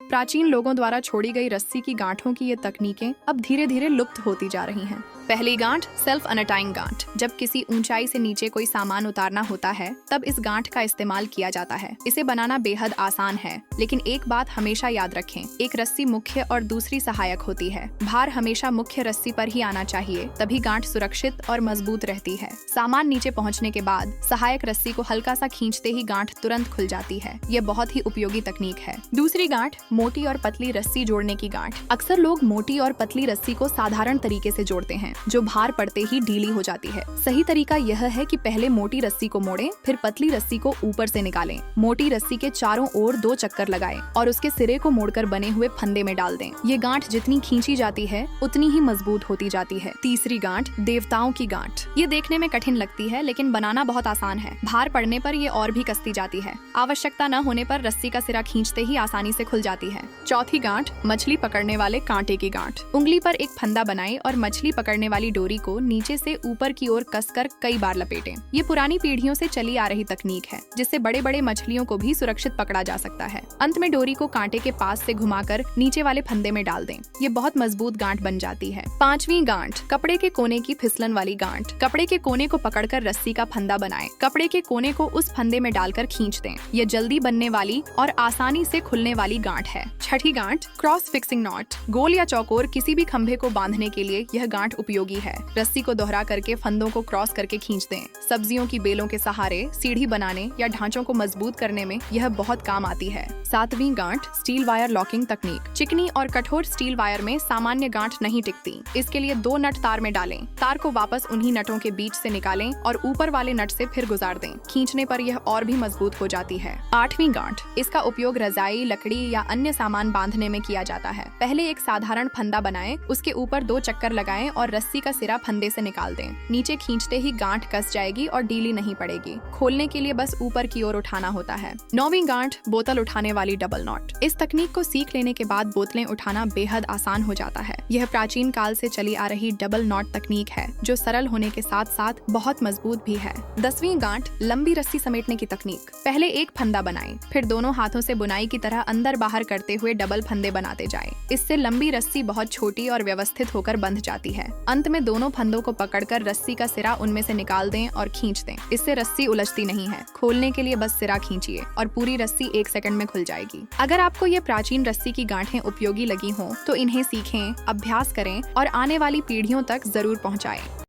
प्राचीन लोगों द्वारा छोड़ी गई रस्सी की गांठों की ये तकनीकें अब धीरे धीरे लुप्त होती जा रही हैं। पहली गांठ, सेल्फ अनटाइंग गांठ। जब किसी ऊंचाई से नीचे कोई सामान उतारना होता है तब इस गांठ का इस्तेमाल किया जाता है। इसे बनाना बेहद आसान है, लेकिन एक बात हमेशा याद रखें, एक रस्सी मुख्य और दूसरी सहायक होती है। भार हमेशा मुख्य रस्सी पर ही आना चाहिए, तभी गांठ सुरक्षित और मजबूत रहती है। सामान नीचे पहुंचने के बाद सहायक रस्सी को हल्का सा खींचते ही गांठ तुरंत खुल जाती है। ये बहुत ही उपयोगी तकनीक है। दूसरी गांठ, मोटी और पतली रस्सी जोड़ने की गांठ। अक्सर लोग मोटी और पतली रस्सी को साधारण तरीके से जोड़ते हैं, जो भार पड़ते ही ढीली हो जाती है। सही तरीका यह है कि पहले मोटी रस्सी को मोड़ें, फिर पतली रस्सी को ऊपर से निकालें। मोटी रस्सी के चारों ओर 2 चक्कर लगाएं और उसके सिरे को मोड़कर बने हुए फंदे में डाल दें। ये गांठ जितनी खींची जाती है उतनी ही मजबूत होती जाती है। तीसरी गांठ, देवताओं की गांठ। ये देखने में कठिन लगती है, लेकिन बनाना बहुत आसान है। भार पड़ने पर ये और भी कसती जाती है। आवश्यकता न होने पर रस्सी का सिरा खींचते ही आसानी से खुल जाती है। चौथी गांठ, मछली पकड़ने वाले कांटे की गांठ। उंगली पर एक फंदा बनाएं और मछली पकड़ने वाली डोरी को नीचे से ऊपर की ओर कसकर कई बार लपेटें। ये पुरानी पीढ़ियों से चली आ रही तकनीक है, जिससे बड़े बड़े मछलियों को भी सुरक्षित पकड़ा जा सकता है। अंत में डोरी को कांटे के पास से घुमाकर नीचे वाले फंदे में डाल दें। ये बहुत मजबूत गांठ बन जाती है। पांचवी गांठ, कपड़े के कोने की फिसलन वाली गांठ। कपड़े के कोने को पकड़कर रस्सी का फंदा बनाएं। कपड़े के कोने को उस फंदे में डालकर खींच दें। ये जल्दी बनने वाली और आसानी से खुलने वाली गांठ है। छठी गांठ, क्रॉस फिक्सिंग नॉट। गोल या चौकोर किसी भी खंभे को बांधने के लिए यह गांठ उपयोगी है। रस्सी को दोहरा करके फंदों को क्रॉस करके खींच दें। सब्जियों की बेलों के सहारे सीढ़ी बनाने या ढांचों को मजबूत करने में यह बहुत काम आती है। सातवीं गांठ, स्टील वायर लॉकिंग तकनीक। चिकनी और कठोर स्टील वायर में सामान्य गांठ नहीं टिकती। इसके लिए 2 नट तार में डालें। तार को वापस उन्हीं नटों के बीच से निकालें और ऊपर वाले नट से फिर गुजार दें। खींचने पर यह और भी मजबूत हो जाती है। आठवीं गांठ, इसका उपयोग रजाई, लकड़ी या अन्य सामान बांधने में किया जाता है। पहले एक साधारण फंदा बनाएं, उसके ऊपर 2 चक्कर लगाएं और रस्सी का सिरा फंदे से निकाल दें। नीचे खींचते ही गांठ कस जाएगी और ढीली नहीं पड़ेगी। खोलने के लिए बस ऊपर की ओर उठाना होता है। 9वीं गांठ, बोतल उठाने वाली डबल नॉट। इस तकनीक को सीख लेने के बाद बोतलें उठाना बेहद आसान हो जाता है। यह प्राचीन काल से चली आ रही डबल नॉट तकनीक है, जो सरल होने के साथ साथ बहुत मजबूत भी है। 10वीं गांठ, लंबी रस्सी समेटने की तकनीक। पहले एक फंदा बनाएं, फिर दोनों हाथों से बुनाई की तरह अंदर बाहर करते हुए डबल फंदे बनाते जाएं। इससे लंबी रस्सी बहुत छोटी और व्यवस्थित होकर बंध जाती है। अंत में दोनों फंदों को पकड़कर रस्सी का सिरा उनमें से निकाल दें और खींच दें। इससे रस्सी उलझती नहीं है। खोलने के लिए बस सिरा खींचिए और पूरी रस्सी 1 सेकंड में खुल जाएगी। अगर आपको ये प्राचीन रस्सी की गांठें उपयोगी लगी हों तो इन्हें सीखें, अभ्यास करें और आने वाली पीढ़ियों तक जरूर पहुंचाएं।